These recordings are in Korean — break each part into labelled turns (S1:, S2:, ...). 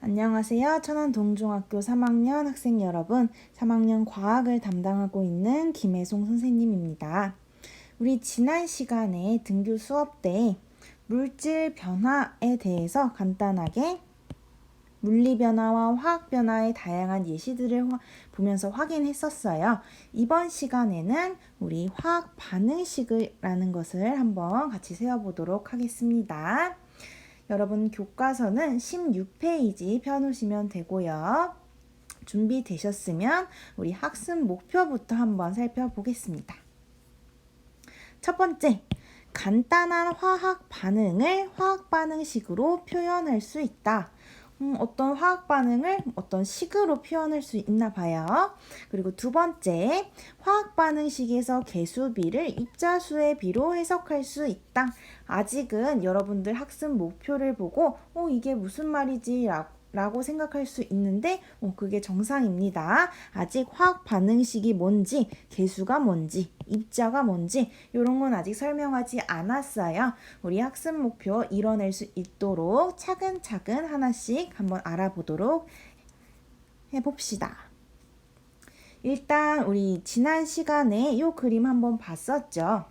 S1: 안녕하세요. 천안동중학교 3학년 학생 여러분, 3학년 과학을 담당하고 있는 김혜송 선생님입니다. 우리 지난 시간에 등교 수업 때 물질 변화에 대해서 간단하게 물리 변화와 화학 변화의 다양한 예시들을 보면서 확인했었어요. 이번 시간에는 우리 화학 반응식이라는 것을 한번 같이 세워보도록 하겠습니다. 여러분 교과서는 16페이지 펴놓으시면 되고요. 준비되셨으면 우리 학습 목표부터 한번 살펴보겠습니다. 첫 번째, 간단한 화학 반응을 화학 반응식으로 표현할 수 있다. 어떤 화학 반응을 어떤 식으로 표현할 수 있나 봐요. 그리고 두 번째, 화학 반응식에서 개수비를 입자수의 비로 해석할 수 있다. 아직은 여러분들 학습 목표를 보고 이게 무슨 말이지 라고 생각할 수 있는데 그게 정상입니다. 아직 화학 반응식이 뭔지, 개수가 뭔지, 입자가 뭔지 이런 건 아직 설명하지 않았어요. 우리 학습 목표 이뤄낼 수 있도록 차근차근 하나씩 한번 알아보도록 해봅시다. 일단 우리 지난 시간에 이 그림 한번 봤었죠.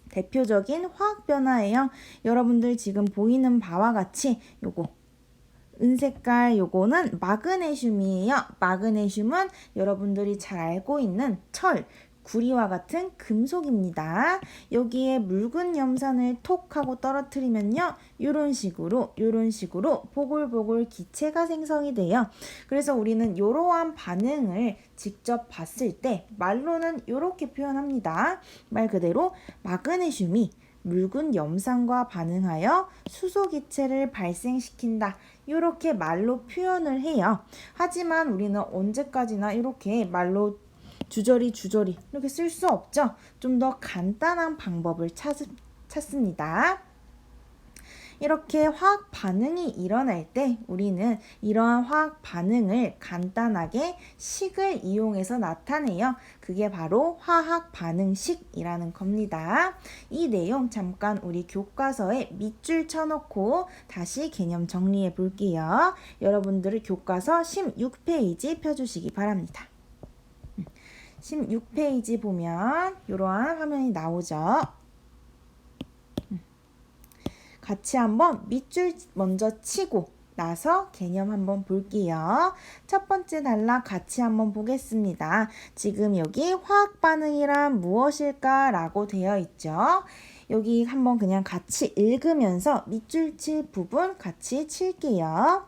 S1: 대표적인 화학 변화예요. 여러분들 지금 보이는 바와 같이 요거 은색깔 요거는 마그네슘이에요. 마그네슘은 여러분들이 잘 알고 있는 철, 구리와 같은 금속입니다. 여기에 묽은 염산을 톡 하고 떨어뜨리면요. 이런 식으로 보글보글 기체가 생성이 돼요. 그래서 우리는 이러한 반응을 직접 봤을 때 말로는 이렇게 표현합니다. 말 그대로 마그네슘이 묽은 염산과 반응하여 수소 기체를 발생시킨다. 이렇게 말로 표현을 해요. 하지만 우리는 언제까지나 이렇게 말로 주저리 이렇게 쓸 수 없죠. 좀 더 간단한 방법을 찾습니다. 이렇게 화학 반응이 일어날 때 우리는 이러한 화학 반응을 간단하게 식을 이용해서 나타내요. 그게 바로 화학 반응식이라는 겁니다. 이 내용 잠깐 우리 교과서에 밑줄 쳐놓고 다시 개념 정리해 볼게요. 여러분들의 교과서 16페이지 펴주시기 바랍니다. 16페이지 보면 이러한 화면이 나오죠. 같이 한번 밑줄 먼저 치고 나서 개념 한번 볼게요. 첫 번째 단락 같이 한번 보겠습니다. 지금 여기 화학 반응이란 무엇일까 라고 되어 있죠. 여기 한번 그냥 같이 읽으면서 밑줄 칠 부분 같이 칠게요.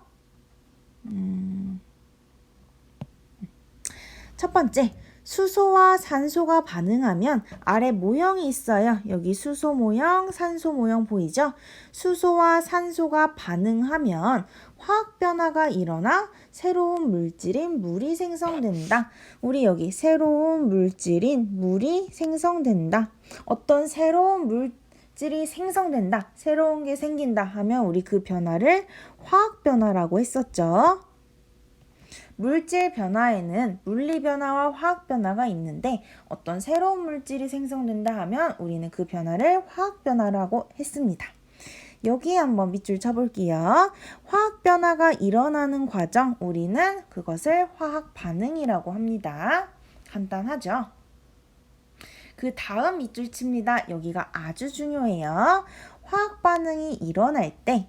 S1: 첫 번째, 수소와 산소가 반응하면 아래 모형이 있어요. 여기 수소 모형, 산소 모형 보이죠? 수소와 산소가 반응하면 화학 변화가 일어나 새로운 물질인 물이 생성된다. 우리 여기 새로운 물질인 물이 생성된다. 어떤 새로운 물질이 생성된다. 새로운 게 생긴다 하면 우리 그 변화를 화학 변화라고 했었죠. 물질 변화에는 물리 변화와 화학 변화가 있는데 어떤 새로운 물질이 생성된다 하면 우리는 그 변화를 화학 변화라고 했습니다. 여기에 한번 밑줄 쳐볼게요. 화학 변화가 일어나는 과정, 우리는 그것을 화학 반응이라고 합니다. 간단하죠? 그 다음 밑줄 칩니다. 여기가 아주 중요해요. 화학 반응이 일어날 때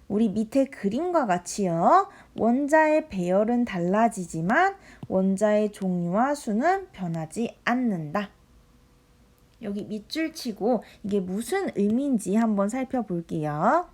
S1: 우리 밑에 그림과 같이요. 원자의 배열은 달라지지만 원자의 종류와 수는 변하지 않는다. 여기 밑줄 치고 이게 무슨 의미인지 한번 살펴볼게요.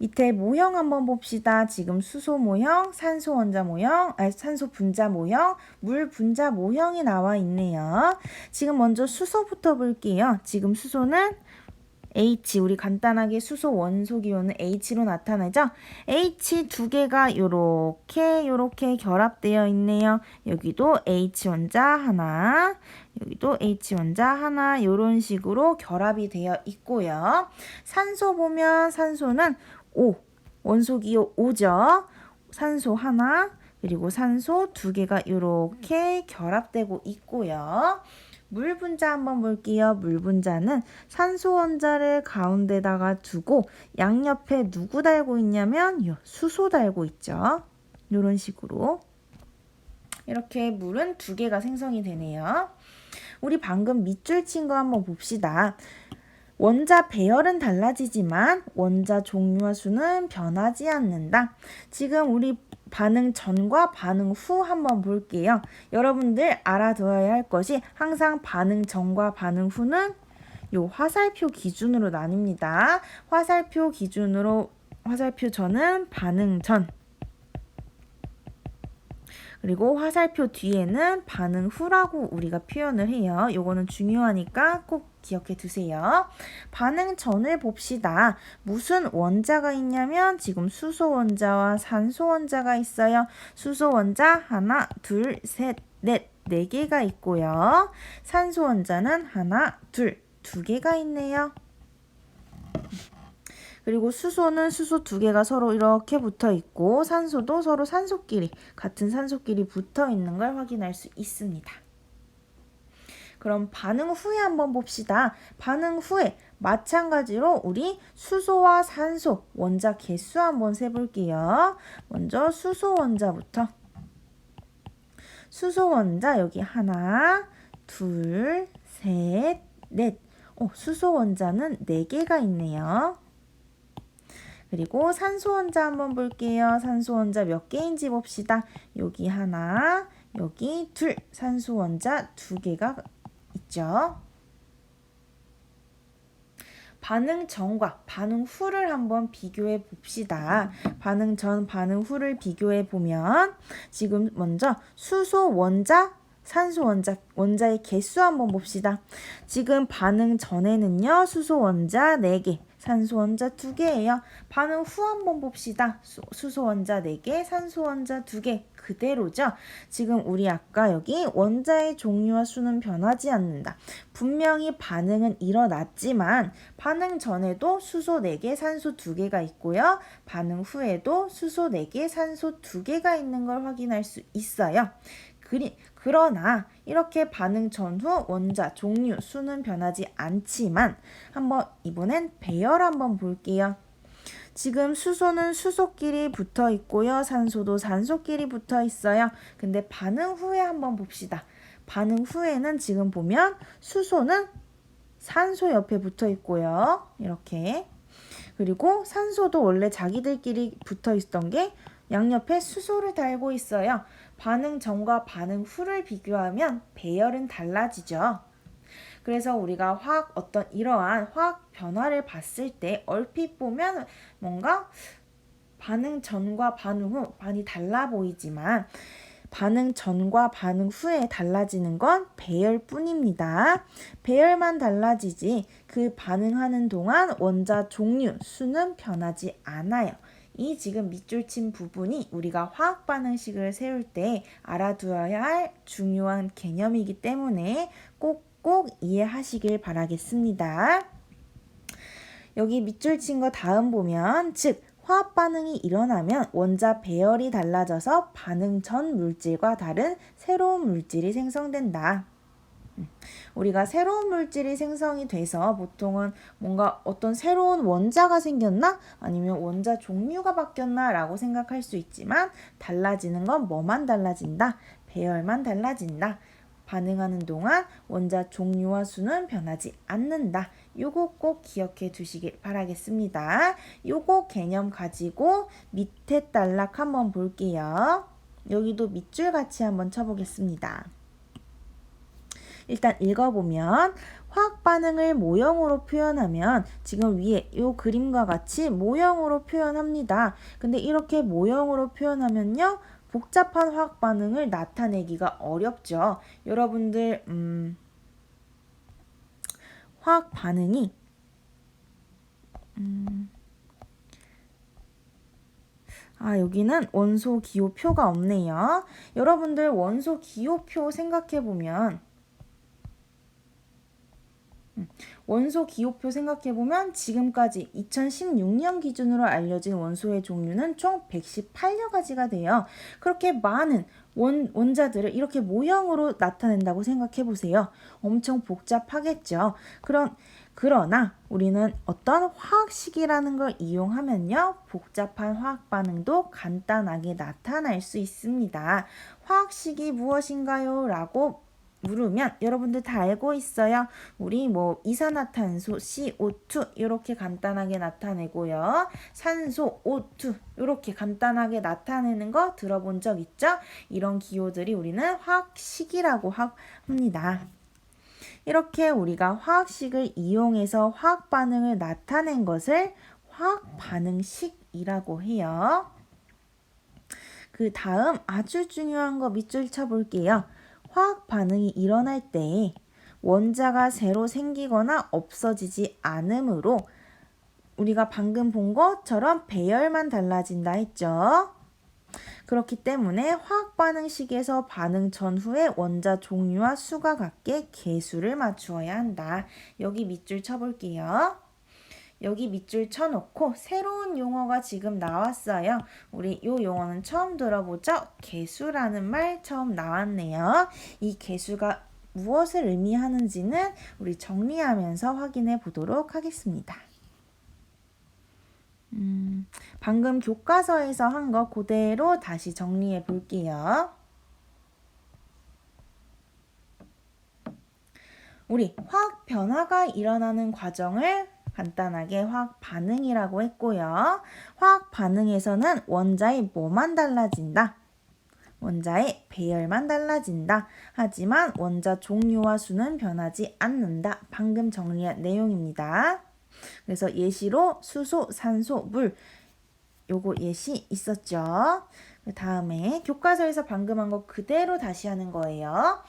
S1: 밑에 모형 한번 봅시다. 지금 수소 모형, 산소 원자 모형, 산소 분자 모형, 물 분자 모형이 나와 있네요. 지금 먼저 수소부터 볼게요. 지금 수소는 H, 우리 간단하게 수소 원소 기호는 H로 나타나죠? H 두 개가 요렇게 결합되어 있네요. 여기도 H 원자 하나, 여기도 H 원자 하나, 요런 식으로 결합이 되어 있고요. 산소 보면 산소는 O, 원소 기호 O죠. 산소 하나, 그리고 산소 두 개가 이렇게 결합되고 있고요. 물 분자 한번 볼게요. 물 분자는 산소 원자를 가운데다가 두고 양옆에 누구 달고 있냐면 수소 달고 있죠. 이런 식으로 이렇게 물은 두 개가 생성이 되네요. 우리 방금 밑줄 친 거 한번 봅시다. 원자 배열은 달라지지만 원자 종류와 수는 변하지 않는다. 지금 우리 반응 전과 반응 후 한번 볼게요. 여러분들 알아두어야 할 것이 항상 반응 전과 반응 후는 요 화살표 기준으로 나뉩니다. 화살표 전은 반응 전, 그리고 화살표 뒤에는 반응 후라고 우리가 표현을 해요. 요거는 중요하니까 꼭 기억해 두세요. 반응 전을 봅시다. 무슨 원자가 있냐면 지금 수소 원자와 산소 원자가 있어요. 수소 원자 하나, 둘, 셋, 넷, 네 개가 있고요. 산소 원자는 하나, 둘, 두 개가 있네요. 그리고 수소는 수소 두 개가 서로 이렇게 붙어 있고 산소도 서로 같은 산소끼리 붙어 있는 걸 확인할 수 있습니다. 그럼 반응 후에 한번 봅시다. 반응 후에 마찬가지로 우리 수소와 산소 원자 개수 한번 세볼게요. 먼저 수소 원자부터. 수소 원자 여기 하나, 둘, 셋, 넷. 수소 원자는 4개가 있네요. 그리고 산소 원자 한번 볼게요. 산소 원자 몇 개인지 봅시다. 여기 하나, 여기 둘. 산소 원자 2개가 있죠. 반응 전과 반응 후를 한번 비교해 봅시다. 반응 전, 반응 후를 비교해 보면 지금 먼저 수소 원자, 산소 원자의 개수 한번 봅시다. 지금 반응 전에는요. 수소 원자 4개, 산소 원자 2개예요. 반응 후 한번 봅시다. 수소 원자 4개, 산소 원자 2개. 그대로죠. 지금 우리 아까 여기 원자의 종류와 수는 변하지 않는다. 분명히 반응은 일어났지만 반응 전에도 수소 4개, 산소 2개가 있고요. 반응 후에도 수소 4개, 산소 2개가 있는 걸 확인할 수 있어요. 그러나 이렇게 반응 전후 원자 종류 수는 변하지 않지만 한번 이번엔 배열 한번 볼게요. 지금 수소는 수소끼리 붙어 있고요. 산소도 산소끼리 붙어 있어요. 근데 반응 후에 한번 봅시다. 반응 후에는 지금 보면 수소는 산소 옆에 붙어 있고요. 이렇게. 그리고 산소도 원래 자기들끼리 붙어 있던 게 양옆에 수소를 달고 있어요. 반응 전과 반응 후를 비교하면 배열은 달라지죠. 그래서 우리가 이러한 화학 변화를 봤을 때 얼핏 보면 뭔가 반응 전과 반응 후 많이 달라 보이지만 반응 전과 반응 후에 달라지는 건 배열뿐입니다. 배열만 달라지지 그 반응하는 동안 원자 종류, 수는 변하지 않아요. 이 지금 밑줄 친 부분이 우리가 화학 반응식을 세울 때 알아두어야 할 중요한 개념이기 때문에 꼭 이해하시길 바라겠습니다. 여기 밑줄 친 거 다음 보면 즉 화학 반응이 일어나면 원자 배열이 달라져서 반응 전 물질과 다른 새로운 물질이 생성된다. 우리가 새로운 물질이 생성이 돼서 보통은 뭔가 어떤 새로운 원자가 생겼나? 아니면 원자 종류가 바뀌었나? 라고 생각할 수 있지만 달라지는 건 뭐만 달라진다? 배열만 달라진다. 반응하는 동안 원자 종류와 수는 변하지 않는다. 요거 꼭 기억해 두시길 바라겠습니다. 요거 개념 가지고 밑에 단락 한번 볼게요. 여기도 밑줄 같이 한번 쳐보겠습니다. 일단 읽어보면 화학 반응을 모형으로 표현하면 지금 위에 이 그림과 같이 모형으로 표현합니다. 근데 이렇게 모형으로 표현하면요. 복잡한 화학 반응을 나타내기가 어렵죠. 여러분들 화학 반응이 여기는 원소 기호표가 없네요. 여러분들 원소 기호표 생각해보면 원소 기호표 생각해보면 지금까지 2016년 기준으로 알려진 원소의 종류는 총 118여 가지가 돼요. 그렇게 많은 원자들을 이렇게 모형으로 나타낸다고 생각해보세요. 엄청 복잡하겠죠. 그러나 우리는 어떤 화학식이라는 걸 이용하면요, 복잡한 화학 반응도 간단하게 나타날 수 있습니다. 화학식이 무엇인가요? 라고 물으면 여러분들 다 알고 있어요. 우리 이산화탄소 CO2 이렇게 간단하게 나타내고요. 산소 O2 이렇게 간단하게 나타내는 거 들어본 적 있죠? 이런 기호들이 우리는 화학식이라고 합니다. 이렇게 우리가 화학식을 이용해서 화학 반응을 나타낸 것을 화학 반응식이라고 해요. 그 다음 아주 중요한 거 밑줄 쳐볼게요. 화학 반응이 일어날 때 원자가 새로 생기거나 없어지지 않으므로 우리가 방금 본 것처럼 배열만 달라진다 했죠. 그렇기 때문에 화학 반응식에서 반응 전후에 원자 종류와 수가 같게 개수를 맞추어야 한다. 여기 밑줄 쳐볼게요. 여기 밑줄 쳐놓고 새로운 용어가 지금 나왔어요. 우리 이 용어는 처음 들어보죠? 개수라는 말 처음 나왔네요. 이 개수가 무엇을 의미하는지는 우리 정리하면서 확인해 보도록 하겠습니다. 방금 교과서에서 한 거 그대로 다시 정리해 볼게요. 우리 화학 변화가 일어나는 과정을 간단하게 화학 반응이라고 했고요. 화학 반응에서는 원자의 뭐만 달라진다? 원자의 배열만 달라진다. 하지만 원자 종류와 수는 변하지 않는다. 방금 정리한 내용입니다. 그래서 예시로 수소, 산소, 물 요거 예시 있었죠. 그 다음에 교과서에서 방금 한 거 그대로 다시 하는 거예요.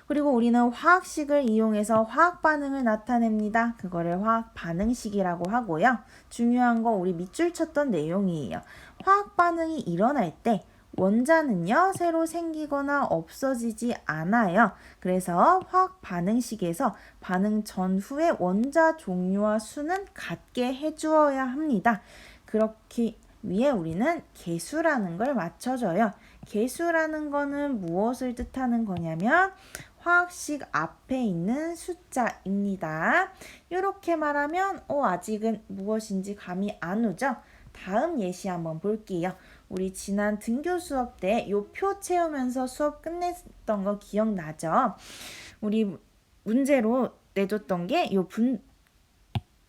S1: 그리고 우리는 화학식을 이용해서 화학 반응을 나타냅니다. 그거를 화학 반응식이라고 하고요. 중요한 거 우리 밑줄 쳤던 내용이에요. 화학 반응이 일어날 때 원자는요, 새로 생기거나 없어지지 않아요. 그래서 화학 반응식에서 반응 전후의 원자 종류와 수는 같게 해주어야 합니다. 그렇기 위해 우리는 개수라는 걸 맞춰줘요. 개수라는 거는 무엇을 뜻하는 거냐면 화학식 앞에 있는 숫자입니다. 이렇게 말하면 아직은 무엇인지 감이 안 오죠? 다음 예시 한번 볼게요. 우리 지난 등교 수업 때 요 표 채우면서 수업 끝냈던 거 기억나죠? 우리 문제로 내줬던 게 요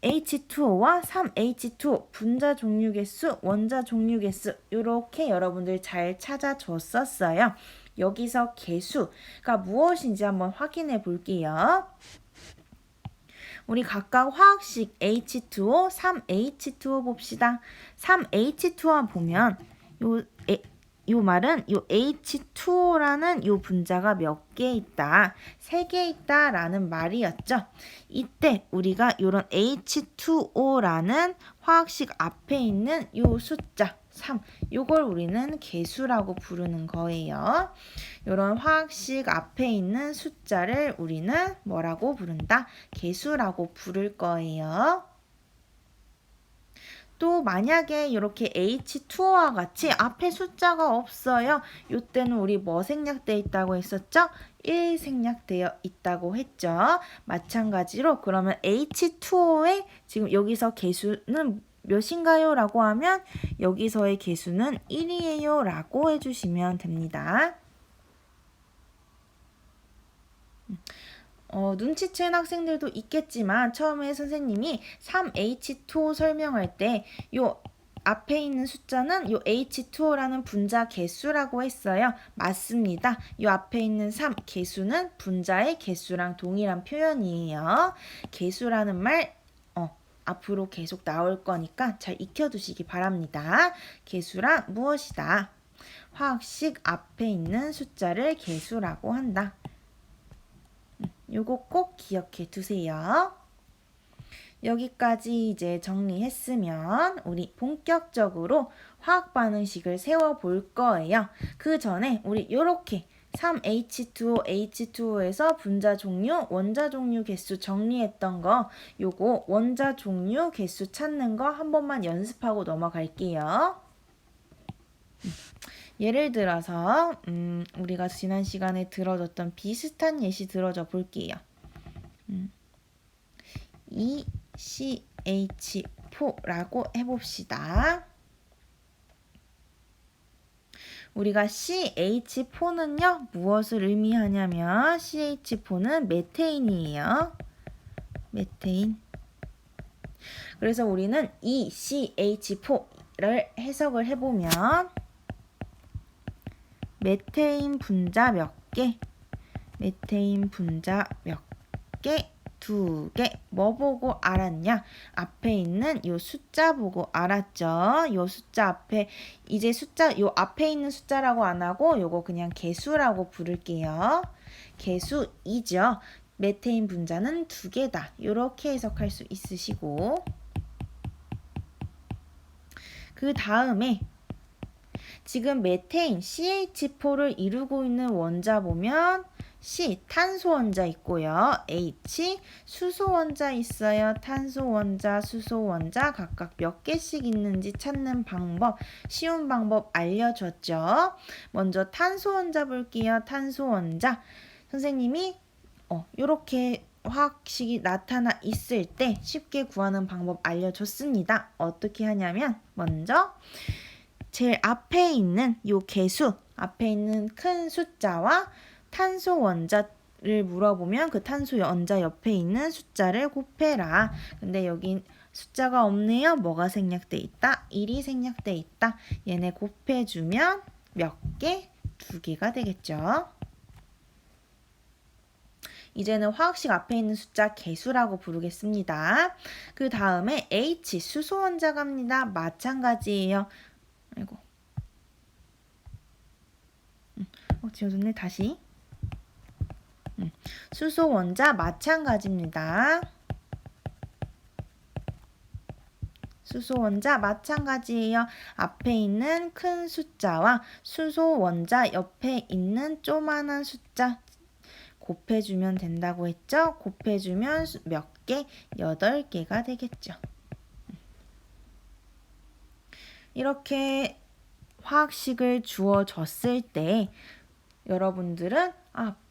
S1: H2O와 3H2O 분자 종류 개수, 원자 종류 개수 이렇게 여러분들 잘 찾아줬었어요. 여기서 개수가 무엇인지 한번 확인해 볼게요. 우리 각각 화학식 H2O, 3H2O 봅시다. 3H2O 보면 요 말은 요 H2O라는 요 분자가 몇 개 있다, 3개 있다라는 말이었죠. 이때 우리가 요런 H2O라는 화학식 앞에 있는 요 숫자 3, 요걸 우리는 개수라고 부르는 거예요. 요런 화학식 앞에 있는 숫자를 우리는 뭐라고 부른다? 개수라고 부를 거예요. 또 만약에 이렇게 H2O와 같이 앞에 숫자가 없어요. 이때는 우리 뭐 생략되어 있다고 했었죠? 1 생략되어 있다고 했죠. 마찬가지로 그러면 H2O의 지금 여기서 개수는 몇인가요? 라고 하면 여기서의 개수는 1이에요 라고 해주시면 됩니다. 눈치챈 학생들도 있겠지만 처음에 선생님이 3H2O 설명할 때 요 앞에 있는 숫자는 요 H2O라는 분자 개수라고 했어요. 맞습니다. 요 앞에 있는 3 개수는 분자의 개수랑 동일한 표현이에요. 개수라는 말 앞으로 계속 나올 거니까 잘 익혀두시기 바랍니다. 개수란 무엇이다? 화학식 앞에 있는 숫자를 개수라고 한다. 요거 꼭 기억해 두세요. 여기까지 이제 정리했으면 우리 본격적으로 화학 반응식을 세워 볼 거예요. 그 전에 우리 요렇게 3H2O, H2O에서 분자 종류, 원자 종류 개수 정리했던 거, 요거 원자 종류 개수 찾는 거 한 번만 연습하고 넘어갈게요. 예를 들어서 우리가 지난 시간에 들어줬던 비슷한 예시 들어줘 볼게요. ECH4라고 해봅시다. 우리가 CH4는요, 무엇을 의미하냐면 CH4는 메테인이에요. 메테인. 그래서 우리는 이 CH4를 해석을 해보면 메테인 분자 몇 개? 메테인 분자 몇 개? 2개. 뭐 보고 알았냐? 앞에 있는 요 숫자 보고 알았죠? 요 숫자 앞에 이제 숫자 요 앞에 있는 숫자라고 안 하고 요거 그냥 개수라고 부를게요. 개수이죠. 메테인 분자는 2개다. 요렇게 해석할 수 있으시고 그 다음에 지금 메테인 CH4를 이루고 있는 원자 보면 C 탄소 원자 있고요. H 수소 원자 있어요. 탄소 원자, 수소 원자 각각 몇 개씩 있는지 찾는 방법, 쉬운 방법 알려줬죠. 먼저 탄소 원자 볼게요. 탄소 원자. 선생님이 요렇게 화학식이 나타나 있을 때 쉽게 구하는 방법 알려줬습니다. 어떻게 하냐면 먼저 제일 앞에 있는 요 개수, 앞에 있는 큰 숫자와 탄소 원자를 물어보면 그 탄소 원자 옆에 있는 숫자를 곱해라. 근데 여긴 숫자가 없네요. 뭐가 생략돼 있다? 1이 생략돼 있다. 얘네 곱해주면 몇 개? 2개가 되겠죠. 이제는 화학식 앞에 있는 숫자 개수라고 부르겠습니다. 그 다음에 H 수소 원자 갑니다. 마찬가지예요. 아이고. 지워졌네. 다시. 수소 원자 마찬가지입니다. 수소 원자 마찬가지예요. 앞에 있는 큰 숫자와 수소 원자 옆에 있는 조그만한 숫자 곱해주면 된다고 했죠? 곱해주면 몇 개? 8개가 되겠죠. 이렇게 화학식을 주어졌을 때 여러분들은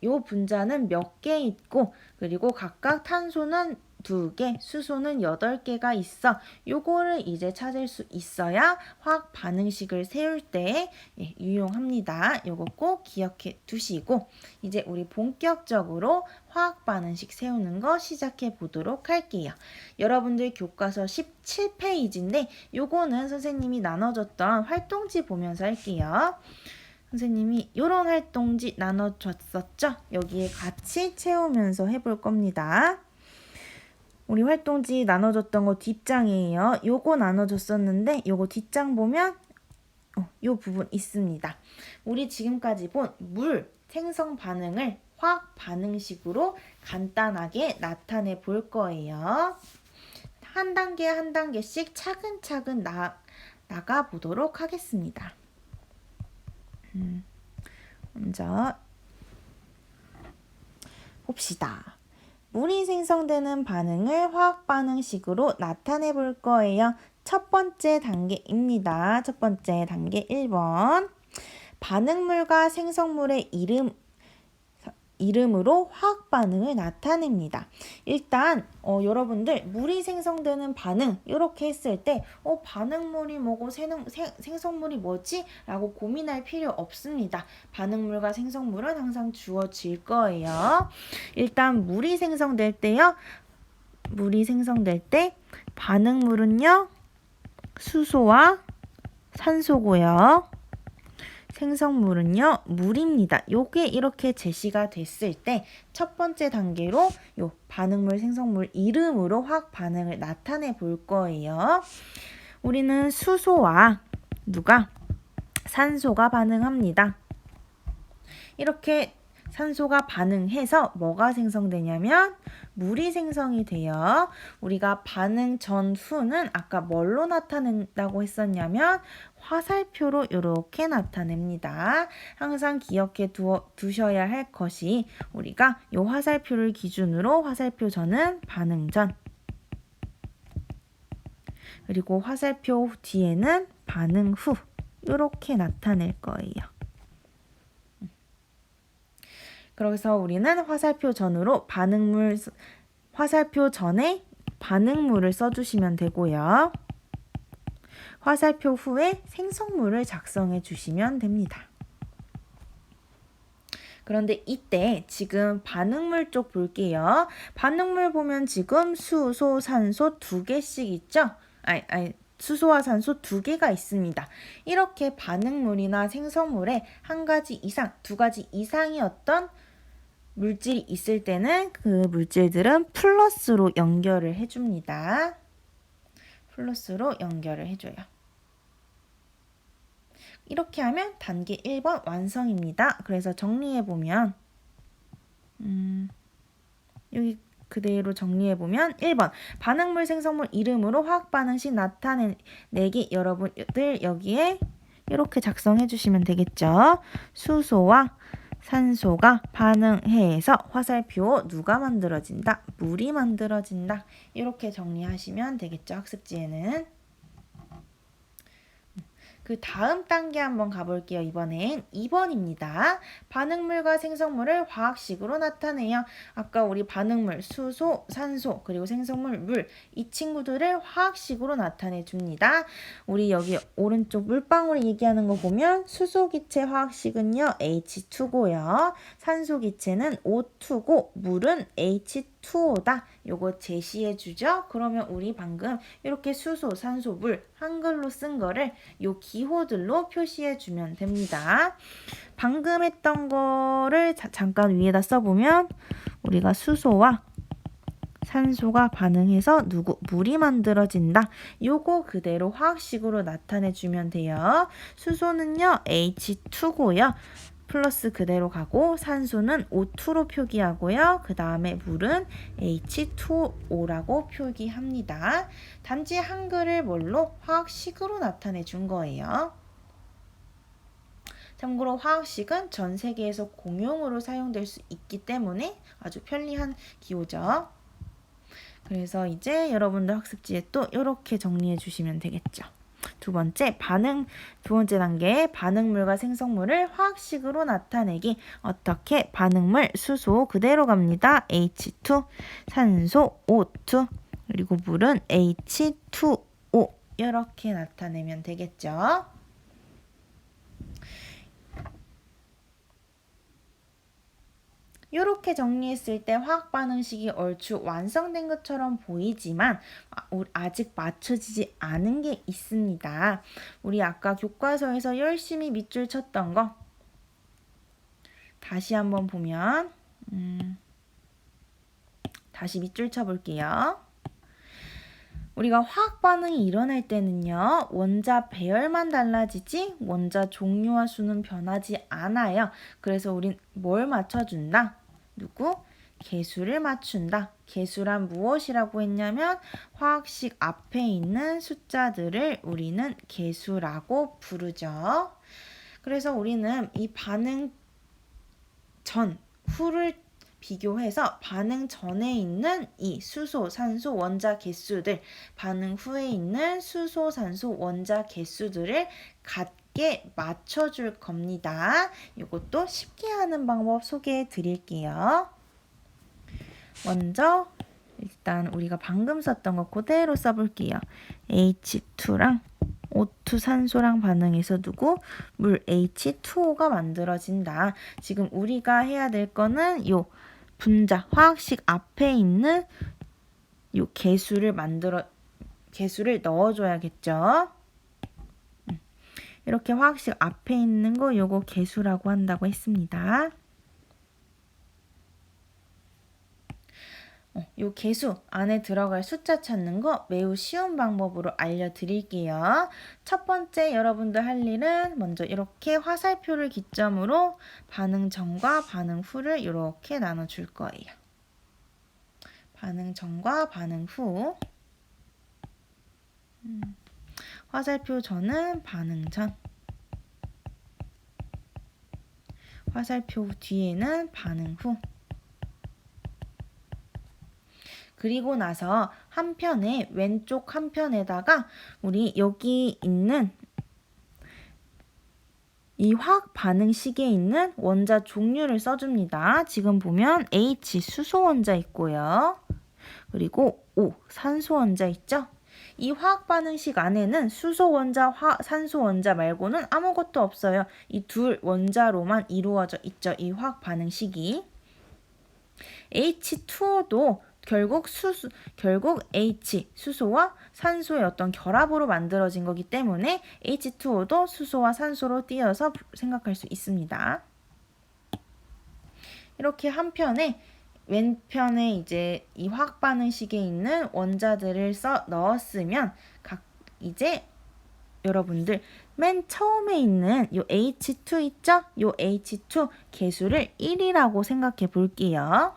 S1: 요 분자는 몇 개 있고 그리고 각각 탄소는 2개, 수소는 8개가 있어. 요거를 이제 찾을 수 있어야 화학 반응식을 세울 때 유용합니다. 요거 꼭 기억해 두시고 이제 우리 본격적으로 화학 반응식 세우는 거 시작해 보도록 할게요. 여러분들 교과서 17페이지인데 요거는 선생님이 나눠줬던 활동지 보면서 할게요. 선생님이 이런 활동지 나눠줬었죠? 여기에 같이 채우면서 해볼 겁니다. 우리 활동지 나눠줬던 거 뒷장이에요. 요거 나눠줬었는데 요거 뒷장 보면 요 부분 있습니다. 우리 지금까지 본 물 생성 반응을 화학 반응식으로 간단하게 나타내 볼 거예요. 한 단계 한 단계씩 차근차근 나가 보도록 하겠습니다. 먼저 봅시다. 물이 생성되는 반응을 화학 반응식으로 나타내 볼 거예요. 첫 번째 단계입니다. 첫 번째 단계 1번. 반응물과 생성물의 이름으로 화학 반응을 나타냅니다. 일단 여러분들 물이 생성되는 반응 이렇게 했을 때 반응물이 뭐고 생성물이 뭐지? 라고 고민할 필요 없습니다. 반응물과 생성물은 항상 주어질 거예요. 일단 물이 생성될 때요. 물이 생성될 때 반응물은요. 수소와 산소고요. 생성물은요, 물입니다. 요게 이렇게 제시가 됐을 때 첫 번째 단계로 요 반응물, 생성물 이름으로 화학 반응을 나타내 볼 거예요. 우리는 수소와 산소가 반응합니다. 이렇게 산소가 반응해서 뭐가 생성되냐면 물이 생성이 돼요. 우리가 반응 전후는 아까 뭘로 나타낸다고 했었냐면 화살표로 이렇게 나타냅니다. 항상 기억해 두셔야 할 것이 우리가 이 화살표를 기준으로 화살표 전은 반응 전, 그리고 화살표 뒤에는 반응 후 이렇게 나타낼 거예요. 그래서 우리는 화살표 전으로 화살표 전에 반응물을 써주시면 되고요. 화살표 후에 생성물을 작성해 주시면 됩니다. 그런데 이때 지금 반응물 쪽 볼게요. 반응물 보면 지금 수소, 산소 2개씩 있죠? 수소와 산소 2개가 있습니다. 이렇게 반응물이나 생성물에 한 가지 이상, 2가지 이상의 어떤 물질이 있을 때는 그 물질들은 플러스로 연결을 해줍니다. 플러스로 연결을 해줘요. 이렇게 하면 단계 1번 완성입니다. 그래서 정리해보면 여기 그대로 정리해보면 1번 반응물 생성물 이름으로 화학반응 시 나타내기 여러분들 여기에 이렇게 작성해 주시면 되겠죠. 수소와 산소가 반응해서 화살표 누가 만들어진다? 물이 만들어진다. 이렇게 정리하시면 되겠죠. 학습지에는. 그 다음 단계 한번 가볼게요. 이번엔 2번입니다. 반응물과 생성물을 화학식으로 나타내요. 아까 우리 반응물, 수소, 산소, 그리고 생성물, 물, 이 친구들을 화학식으로 나타내 줍니다. 우리 여기 오른쪽 물방울 얘기하는 거 보면 수소 기체 화학식은요, H2고요. 산소 기체는 O2고, 물은 H2O다. 요거 제시해 주죠. 그러면 우리 방금 이렇게 수소, 산소, 물 한글로 쓴 거를 요 기호들로 표시해 주면 됩니다. 방금 했던 거를 잠깐 위에다 써보면 우리가 수소와 산소가 반응해서 물이 만들어진다. 요거 그대로 화학식으로 나타내 주면 돼요. 수소는요 H2고요. 플러스 그대로 가고 산소는 O2로 표기하고요. 그 다음에 물은 H2O라고 표기합니다. 단지 한글을 뭘로? 화학식으로 나타내 준 거예요. 참고로 화학식은 전 세계에서 공용으로 사용될 수 있기 때문에 아주 편리한 기호죠. 그래서 이제 여러분들 학습지에 또 이렇게 정리해 주시면 되겠죠. 두 번째 단계 반응물과 생성물을 화학식으로 나타내기. 어떻게? 반응물 수소 그대로 갑니다. H2, 산소 O2, 그리고 물은 H2O 이렇게 나타내면 되겠죠. 이렇게 정리했을 때 화학 반응식이 얼추 완성된 것처럼 보이지만 아직 맞춰지지 않은 게 있습니다. 우리 아까 교과서에서 열심히 밑줄 쳤던 거 다시 한번 보면 다시 밑줄 쳐볼게요. 우리가 화학 반응이 일어날 때는요. 원자 배열만 달라지지 원자 종류와 수는 변하지 않아요. 그래서 우린 뭘 맞춰준다? 개수를 맞춘다. 개수란 무엇이라고 했냐면 화학식 앞에 있는 숫자들을 우리는 개수라고 부르죠. 그래서 우리는 이 반응 전, 후를 비교해서 반응 전에 있는 이 수소, 산소, 원자 개수들, 반응 후에 있는 수소, 산소, 원자 개수들을 같게 맞춰줄 겁니다. 이것도 쉽게 하는 방법 소개해 드릴게요. 먼저 일단 우리가 방금 썼던 거 그대로 써볼게요. H2랑 O2 산소랑 반응해서 물 H2O가 만들어진다. 지금 우리가 해야 될 거는 요 분자, 화학식 앞에 있는 요 개수를 넣어줘야겠죠. 이렇게 화학식 앞에 있는 거 요거 개수라고 한다고 했습니다. 요 개수 안에 들어갈 숫자 찾는 거 매우 쉬운 방법으로 알려드릴게요. 첫 번째 여러분들 할 일은 먼저 이렇게 화살표를 기점으로 반응 전과 반응 후를 이렇게 나눠줄 거예요. 반응 전과 반응 후. 화살표 전은 반응 전. 화살표 뒤에는 반응 후. 그리고 나서 한편에 왼쪽 한편에다가 우리 여기 있는 이 화학 반응식에 있는 원자 종류를 써줍니다. 지금 보면 H 수소 원자 있고요. 그리고 O 산소 원자 있죠? 이 화학 반응식 안에는 수소 원자, 산소 원자 말고는 아무것도 없어요. 이 둘 원자로만 이루어져 있죠. 이 화학 반응식이. H2O도 결국 H 수소와 산소의 어떤 결합으로 만들어진 거기 때문에 H2O도 수소와 산소로 띄어서 생각할 수 있습니다. 이렇게 한편에 왼편에 이제 이 화학 반응식에 있는 원자들을 넣었으면 이제 여러분들 맨 처음에 있는 요 H2 있죠? 요 H2 개수를 1이라고 생각해 볼게요.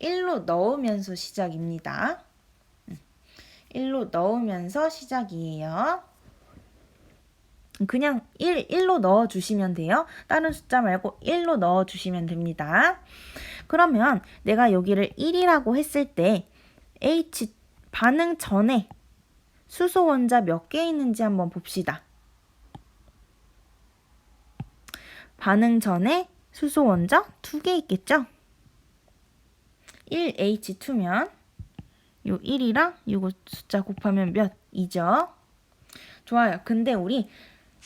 S1: 1로 넣으면서 시작입니다. 1로 넣으면서 시작이에요. 그냥 1로 넣어주시면 돼요. 다른 숫자 말고 1로 넣어주시면 됩니다. 그러면 내가 여기를 1이라고 했을 때 H 반응 전에 수소 원자 몇 개 있는지 한번 봅시다. 반응 전에 수소 원자 2개 있겠죠? 1H2면 요 1이랑 이거 숫자 곱하면 몇? 2죠? 좋아요. 근데 우리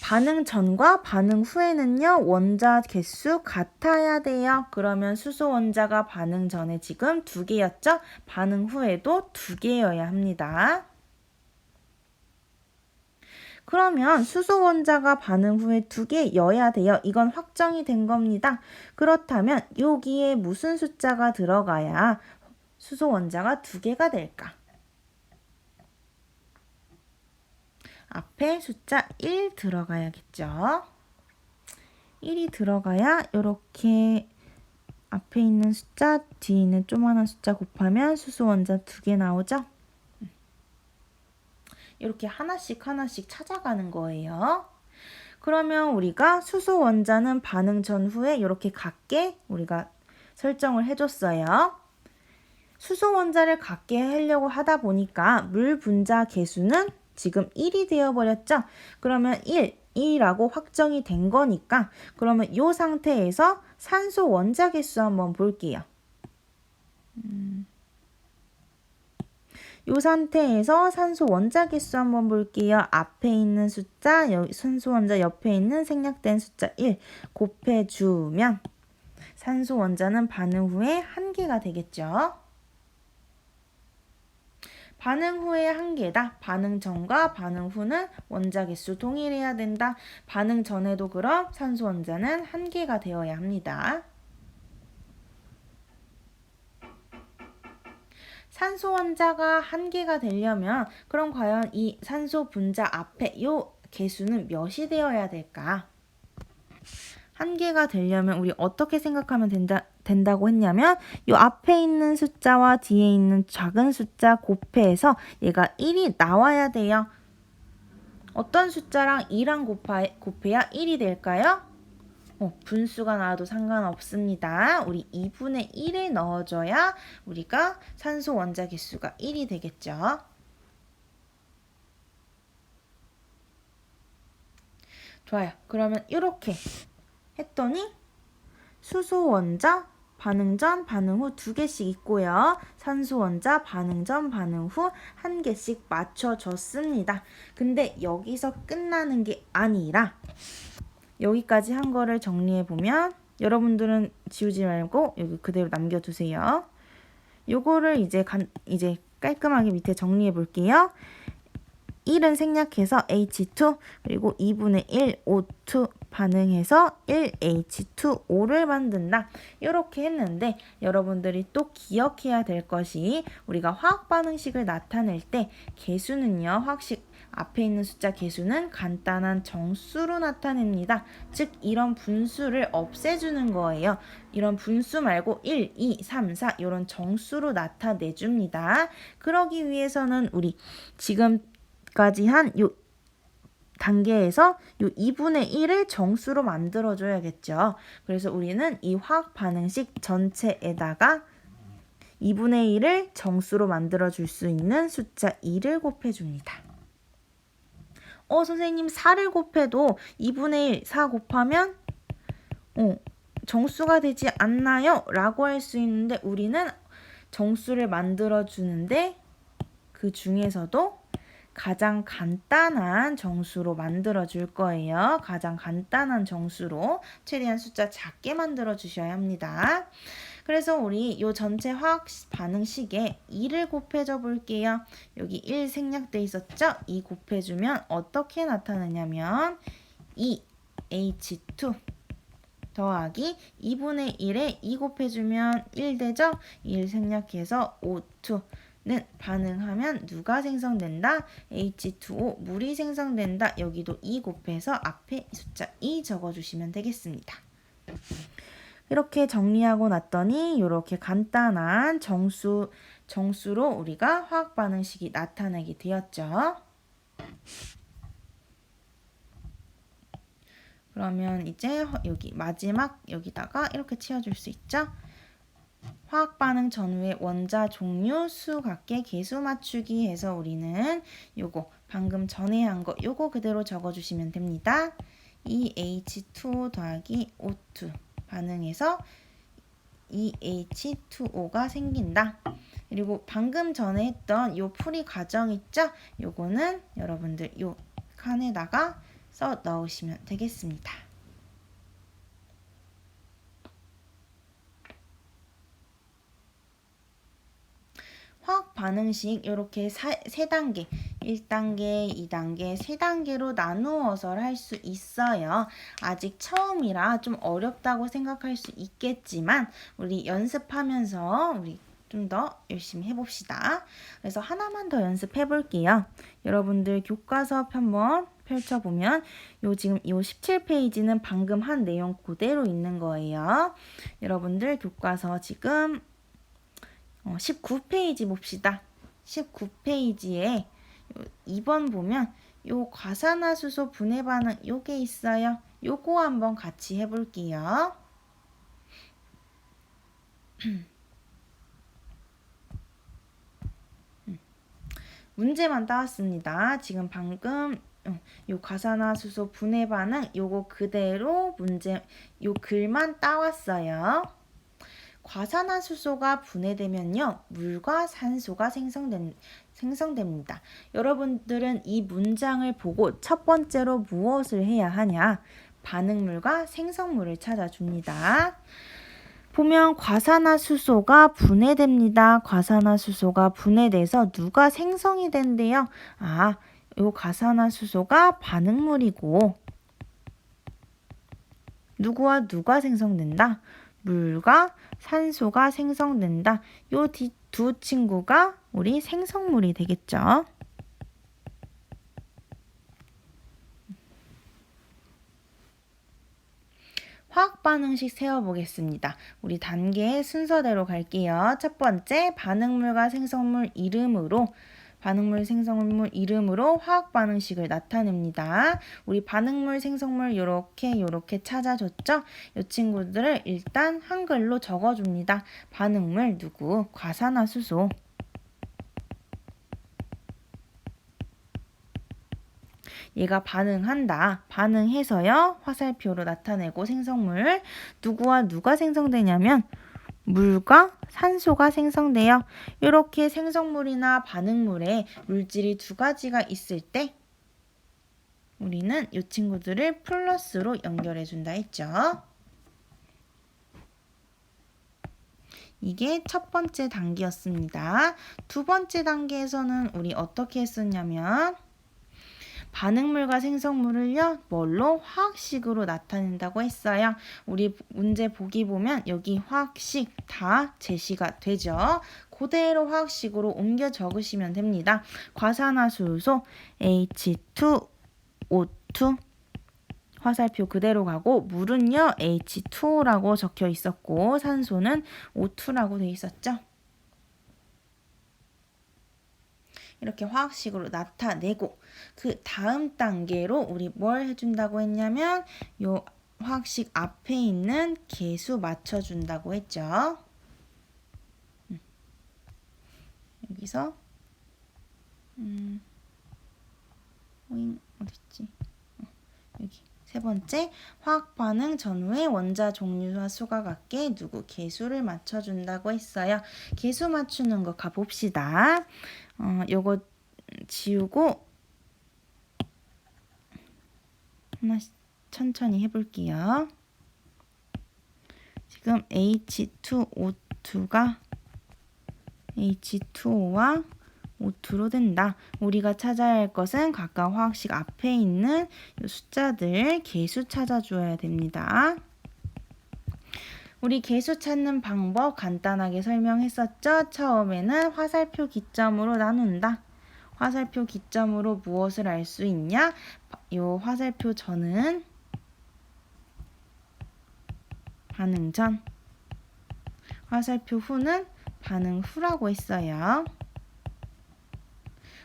S1: 반응 전과 반응 후에는요, 원자 개수 같아야 돼요. 그러면 수소 원자가 반응 전에 지금 2개였죠? 반응 후에도 2개여야 합니다. 그러면 수소 원자가 반응 후에 2개여야 돼요. 이건 확정이 된 겁니다. 그렇다면 여기에 무슨 숫자가 들어가야 수소 원자가 2개가 될까? 앞에 숫자 1 들어가야겠죠. 1이 들어가야 이렇게 앞에 있는 숫자, 뒤에 있는 조그만한 숫자 곱하면 수소 원자 2개 나오죠? 이렇게 하나씩 찾아가는 거예요. 그러면 우리가 수소 원자는 반응 전후에 이렇게 같게 우리가 설정을 해줬어요. 수소 원자를 같게 하려고 하다 보니까 물 분자 개수는 지금 1이 되어버렸죠? 그러면 1이라고 확정이 된 거니까 그러면 이 상태에서 산소 원자 개수 한번 볼게요. 이 상태에서 산소 원자 개수 한번 볼게요. 앞에 있는 숫자, 산소 원자 옆에 있는 생략된 숫자 1 곱해주면 산소 원자는 반응 후에 1개가 되겠죠. 반응 후에 1개다. 반응 전과 반응 후는 원자 개수 동일해야 된다. 반응 전에도 그럼 산소 원자는 1개가 되어야 합니다. 산소 원자가 1개가 되려면 그럼 과연 이 산소 분자 앞에 이 개수는 몇이 되어야 될까? 1개가 되려면 우리 어떻게 생각하면 된다고 했냐면 이 앞에 있는 숫자와 뒤에 있는 작은 숫자 곱해서 얘가 1이 나와야 돼요. 어떤 숫자랑 2랑 곱해야 1이 될까요? 분수가 나와도 상관없습니다. 우리 2분의 1을 넣어줘야 우리가 산소 원자 개수가 1이 되겠죠. 좋아요. 그러면 이렇게 했더니 수소 원자 반응 전, 반응 후 2개씩 있고요. 산소 원자 반응 전, 반응 후 1개씩 맞춰줬습니다. 근데 여기서 끝나는 게 아니라 여기까지 한 거를 정리해보면 여러분들은 지우지 말고 여기 그대로 남겨두세요. 요거를 이제 깔끔하게 밑에 정리해 볼게요. 1은 생략해서 H2 그리고 2분의 1 O2 반응해서 1H2O를 만든다. 이렇게 했는데 여러분들이 또 기억해야 될 것이 우리가 화학 반응식을 나타낼 때 개수는요. 앞에 있는 숫자 개수는 간단한 정수로 나타냅니다. 즉 이런 분수를 없애주는 거예요. 이런 분수 말고 1, 2, 3, 4 이런 정수로 나타내줍니다. 그러기 위해서는 우리 지금까지 한 요 단계에서 요 2분의 1을 정수로 만들어줘야겠죠. 그래서 우리는 이 화학 반응식 전체에다가 2분의 1을 정수로 만들어줄 수 있는 숫자 2를 곱해줍니다. 선생님 4를 곱해도 2분의 1, 4 곱하면 정수가 되지 않나요? 라고 할 수 있는데 우리는 정수를 만들어주는데 그 중에서도 가장 간단한 정수로 만들어줄 거예요. 가장 간단한 정수로 최대한 숫자 작게 만들어 주셔야 합니다. 그래서 우리 요 전체 화학 반응식에 2를 곱해줘 볼게요. 여기 1 생략돼 있었죠? 2 곱해주면 어떻게 나타나냐면 2H2 더하기 2분의 1에 2 곱해주면 1 되죠? 1 생략해서 O2는 반응하면 누가 생성된다? H2O 물이 생성된다. 여기도 2 곱해서 앞에 숫자 2 적어주시면 되겠습니다. 이렇게 정리하고 났더니 이렇게 간단한 정수로 우리가 화학 반응식이 나타나게 되었죠. 그러면 이제 여기 마지막 여기다가 이렇게 채워줄 수 있죠. 화학 반응 전후의 원자 종류 수 각계 개수 맞추기 해서 우리는 요거 방금 전에 한 거 요거 그대로 적어주시면 됩니다. 2H2O 더하기 O2 반응해서 2H2O가 생긴다. 그리고 방금 전에 했던 요 풀이 과정 있죠? 요거는 여러분들 요 칸에다가 써 넣으시면 되겠습니다. 화학 반응식 이렇게 세 단계, 1단계, 2단계, 3단계로 나누어서 할 수 있어요. 아직 처음이라 좀 어렵다고 생각할 수 있겠지만 우리 연습하면서 우리 좀 더 열심히 해봅시다. 그래서 하나만 더 연습해 볼게요. 여러분들 교과서 한번 펼쳐보면 지금 요 17페이지는 방금 한 내용 그대로 있는 거예요. 여러분들 교과서 지금 19페이지 봅시다. 19페이지에 2번 보면 요 과산화수소 분해 반응 요게 있어요. 요거 한번 같이 해볼게요. 문제만 따왔습니다. 지금 방금 요 과산화수소 분해 반응 요거 그대로 요 글만 따왔어요. 과산화수소가 분해되면요. 물과 산소가 생성됩니다. 여러분들은 이 문장을 보고 첫 번째로 무엇을 해야 하냐? 반응물과 생성물을 찾아줍니다. 보면 과산화수소가 분해됩니다. 과산화수소가 분해돼서 누가 생성이 된대요? 요 과산화수소가 반응물이고 누구와 누가 생성된다? 물과 산소가 생성된다. 요 두 친구가 우리 생성물이 되겠죠. 화학 반응식 세워보겠습니다. 우리 단계의 순서대로 갈게요. 첫 번째, 반응물과 생성물 이름으로 화학 반응식을 나타냅니다. 우리 반응물, 생성물 요렇게 찾아줬죠? 이 친구들을 일단 한글로 적어줍니다. 반응물 누구? 과산화수소. 얘가 반응한다. 반응해서요. 화살표로 나타내고 생성물. 누구와 누가 생성되냐면 물과 산소가 생성돼요. 이렇게 생성물이나 반응물에 물질이 두 가지가 있을 때 우리는 이 친구들을 플러스로 연결해 준다 했죠. 이게 첫 번째 단계였습니다. 두 번째 단계에서는 우리 어떻게 했었냐면 반응물과 생성물을요, 뭘로? 화학식으로 나타낸다고 했어요. 우리 문제 보기 보면 여기 화학식 다 제시가 되죠. 그대로 화학식으로 옮겨 적으시면 됩니다. 과산화수소 H2O2 화살표 그대로 가고 물은요 H2O라고 적혀 있었고 산소는 O2라고 돼 있었죠. 이렇게 화학식으로 나타내고 그 다음 단계로 우리 뭘 해준다고 했냐면 요 화학식 앞에 있는 계수 맞춰준다고 했죠. 여기서 어딨지? 여기 세 번째, 화학 반응 전후에 원자 종류와 수가 같게 누구 계수를 맞춰준다고 했어요. 계수 맞추는 거 가봅시다. 요거 지우고 하나씩 천천히 해볼게요. 지금 H2O2가 H2O와 O2로 된다. 우리가 찾아야 할 것은 각각 화학식 앞에 있는 이 숫자들 계수 찾아줘야 됩니다. 우리 계수 찾는 방법 간단하게 설명했었죠? 처음에는 화살표 기점으로 나눈다. 화살표 기점으로 무엇을 알 수 있냐? 이 화살표 전은 반응 전, 화살표 후는 반응 후라고 했어요.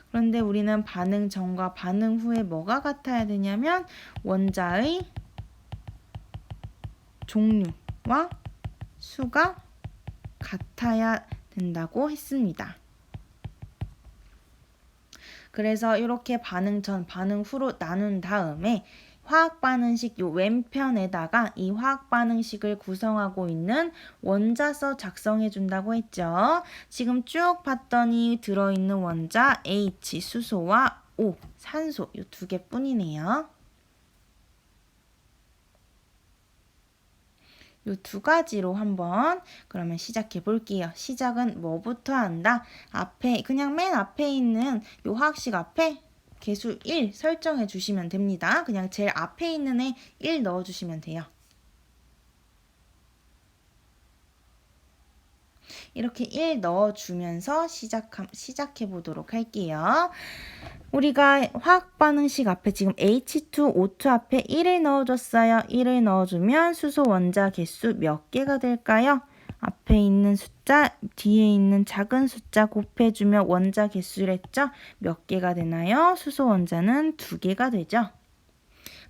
S1: 그런데 우리는 반응 전과 반응 후에 뭐가 같아야 되냐면 원자의 종류와 수가 같아야 된다고 했습니다. 그래서 이렇게 반응 전, 반응 후로 나눈 다음에 화학 반응식 요 왼편에다가 이 화학 반응식을 구성하고 있는 원자서 작성해 준다고 했죠. 지금 쭉 봤더니 들어있는 원자 H 수소와 O 산소 요 두 개뿐이네요. 요 두 가지로 한번 그러면 시작해 볼게요. 시작은 뭐부터 한다? 앞에 그냥 맨 앞에 있는 요 화학식 앞에 계수 1 설정해 주시면 됩니다. 그냥 제일 앞에 있는 애 1 넣어 주시면 돼요. 이렇게 1 넣어주면서 시작해 보도록 할게요. 우리가 화학 반응식 앞에 지금 H2O2 앞에 1을 넣어줬어요. 1을 넣어주면 수소 원자 개수 몇 개가 될까요? 앞에 있는 숫자, 뒤에 있는 작은 숫자 곱해주면 원자 개수랬죠? 몇 개가 되나요? 수소 원자는 2개가 되죠.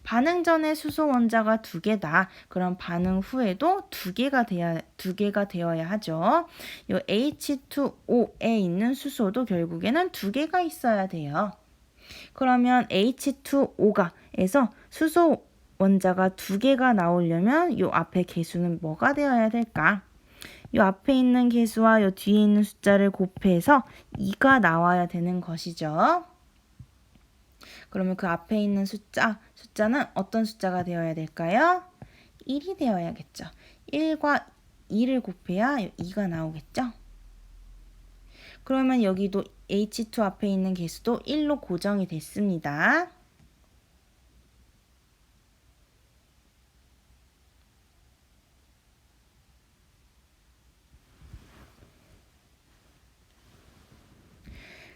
S1: 반응 전에 수소 원자가 2개다. 그럼 반응 후에도 2개가 되어야 하죠. 이 H2O에 있는 수소도 결국에는 2개가 있어야 돼요. 그러면 H2O가에서 수소 원자가 2개가 나오려면 이 앞에 개수는 뭐가 되어야 될까? 이 앞에 있는 개수와 이 뒤에 있는 숫자를 곱해서 2가 나와야 되는 것이죠. 그러면 그 앞에 있는 숫자는 어떤 숫자가 되어야 될까요? 1이 되어야겠죠. 1과 2를 곱해야 2가 나오겠죠. 그러면 여기도 H2 앞에 있는 개수도 1로 고정이 됐습니다.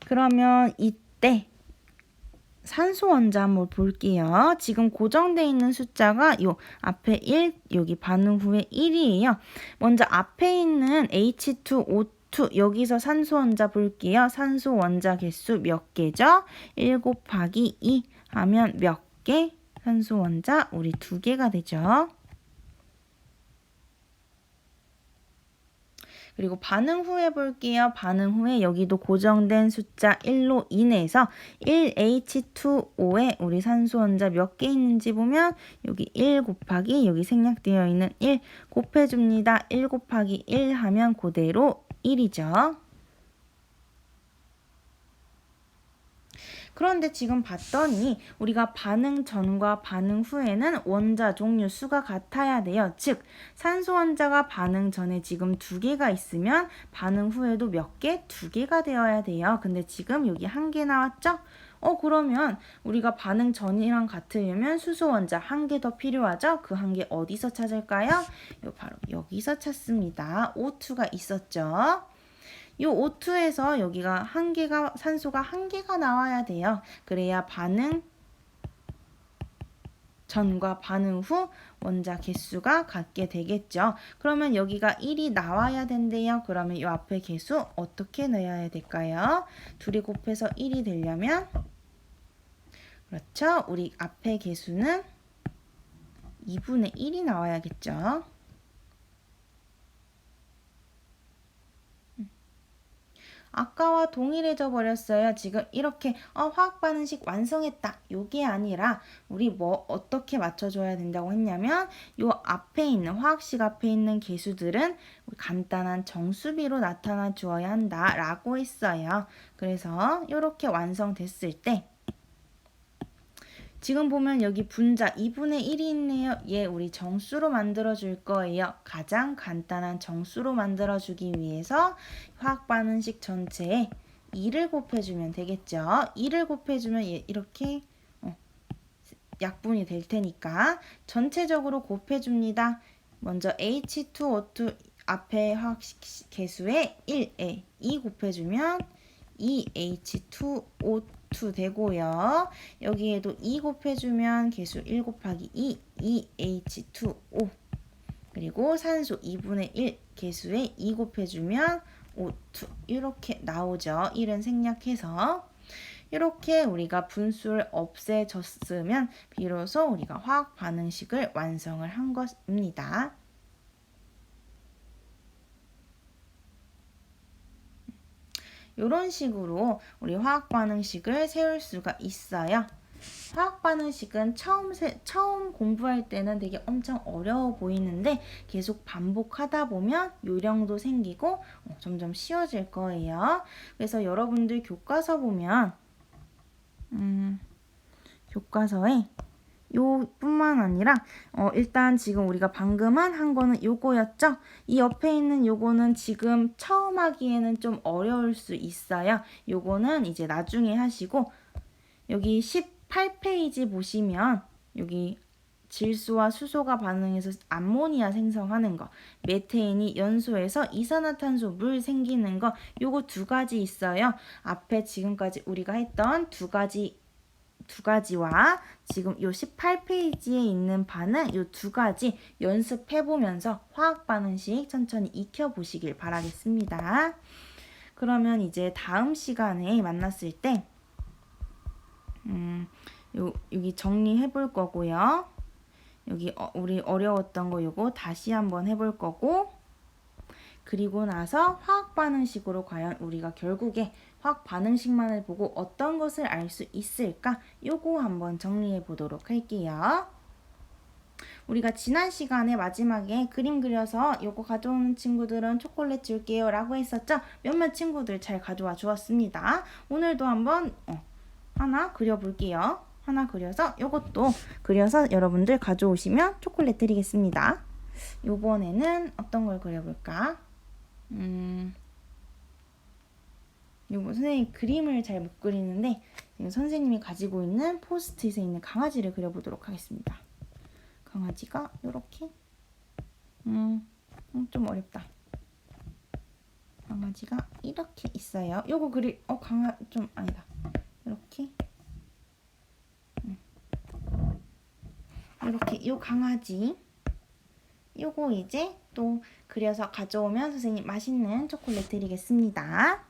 S1: 그러면 이때 산소 원자 한번 볼게요. 지금 고정되어 있는 숫자가 요 앞에 1, 여기 반응 후에 1이에요. 먼저 앞에 있는 H2O2 여기서 산소 원자 볼게요. 산소 원자 개수 몇 개죠? 1 곱하기 2 하면 몇 개? 산소 원자 우리 2개가 되죠. 그리고 반응 후에 볼게요. 반응 후에 여기도 고정된 숫자 1로 인해서 1H2O에 우리 산소 원자 몇 개 있는지 보면 여기 1 곱하기 여기 생략되어 있는 1 곱해줍니다. 1 곱하기 1 하면 그대로 1이죠. 그런데 지금 봤더니 우리가 반응 전과 반응 후에는 원자 종류 수가 같아야 돼요. 즉 산소 원자가 반응 전에 지금 2개가 있으면 반응 후에도 몇 개? 2개가 되어야 돼요. 근데 지금 여기 1개 나왔죠? 그러면 우리가 반응 전이랑 같으려면 수소 원자 1개 더 필요하죠? 그 1개 어디서 찾을까요? 바로 여기서 찾습니다. O2가 있었죠? 이 O2에서 여기가 산소가 1개가 나와야 돼요. 그래야 반응 전과 반응 후 원자 개수가 같게 되겠죠. 그러면 여기가 1이 나와야 된대요. 그러면 이 앞에 개수 어떻게 넣어야 될까요? 둘이 곱해서 1이 되려면 그렇죠. 우리 앞에 개수는 2분의 1이 나와야겠죠. 아까와 동일해져 버렸어요. 지금 이렇게 화학 반응식 완성했다. 요게 아니라 우리 어떻게 맞춰줘야 된다고 했냐면 요 앞에 있는 화학식 앞에 있는 개수들은 간단한 정수비로 나타나 주어야 한다라고 했어요. 그래서 이렇게 완성됐을 때 지금 보면 여기 분자 2분의 1이 있네요. 얘 우리 정수로 만들어 줄 거예요. 가장 간단한 정수로 만들어 주기 위해서 화학 반응식 전체에 2를 곱해주면 되겠죠. 2를 곱해주면 얘 이렇게 약분이 될 테니까 전체적으로 곱해줍니다. 먼저 H2O2 앞에 화학식 개수에 1에 2 곱해주면 2H2O2 되고요. 여기에도 2 곱해주면 개수 1 곱하기 2H2O 그리고 산소 2분의 1 개수에 2 곱해주면 O2 이렇게 나오죠. 1은 생략해서 이렇게 우리가 분수를 없애줬으면 비로소 우리가 화학 반응식을 완성을 한 것입니다. 이런 식으로 우리 화학 반응식을 세울 수가 있어요. 화학 반응식은 처음 공부할 때는 되게 엄청 어려워 보이는데 계속 반복하다 보면 요령도 생기고 점점 쉬워질 거예요. 그래서 여러분들 교과서 보면 교과서에 요뿐만 아니라 일단 지금 우리가 방금은 한 거는 요거였죠. 이 옆에 있는 요거는 지금 처음 하기에는 좀 어려울 수 있어요. 요거는 이제 나중에 하시고 여기 18페이지 보시면 여기 질소와 수소가 반응해서 암모니아 생성하는 거, 메테인이 연소해서 이산화탄소 물 생기는 거, 요거 2가지 있어요. 앞에 지금까지 우리가 했던 두 가지와 지금 요 18페이지에 있는 반응 요 2가지 연습해보면서 화학 반응식 천천히 익혀보시길 바라겠습니다. 그러면 이제 다음 시간에 만났을 때 여기 정리해 볼 거고요. 여기 우리 어려웠던 거 요거 다시 한번 해볼 거고 그리고 나서 화학 반응식으로 과연 우리가 결국에 화학 반응식만을 보고 어떤 것을 알 수 있을까? 요거 한번 정리해 보도록 할게요. 우리가 지난 시간에 마지막에 그림 그려서 요거 가져오는 친구들은 초콜릿 줄게요 라고 했었죠? 몇몇 친구들 잘 가져와 주었습니다. 오늘도 한번 하나 그려볼게요. 하나 그려서 요것도 그려서 여러분들 가져오시면 초콜릿 드리겠습니다. 요번에는 어떤 걸 그려볼까? 요거 선생님 그림을 잘 못 그리는데 지금 선생님이 가지고 있는 포스트잇에 있는 강아지를 그려보도록 하겠습니다. 강아지가 요렇게 좀 어렵다. 강아지가 이렇게 있어요. 요거 좀 아니다. 이렇게 요 강아지 요거 이제 또 그려서 가져오면 선생님 맛있는 초콜릿 드리겠습니다.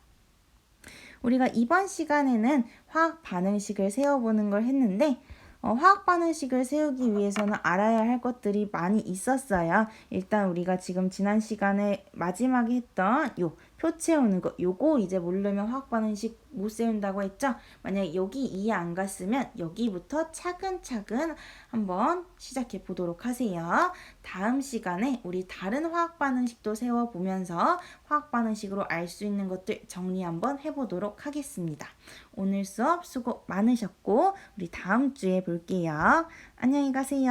S1: 우리가 이번 시간에는 화학 반응식을 세워보는 걸 했는데 화학 반응식을 세우기 위해서는 알아야 할 것들이 많이 있었어요. 일단 우리가 지금 지난 시간에 마지막에 했던 요 표 채우는 거, 요거 이제 모르면 화학 반응식 못 세운다고 했죠? 만약에 여기 이해 안 갔으면 여기부터 차근차근 한번 시작해 보도록 하세요. 다음 시간에 우리 다른 화학 반응식도 세워보면서 화학 반응식으로 알 수 있는 것들 정리 한번 해보도록 하겠습니다. 오늘 수업 수고 많으셨고 우리 다음 주에 볼게요. 안녕히 가세요.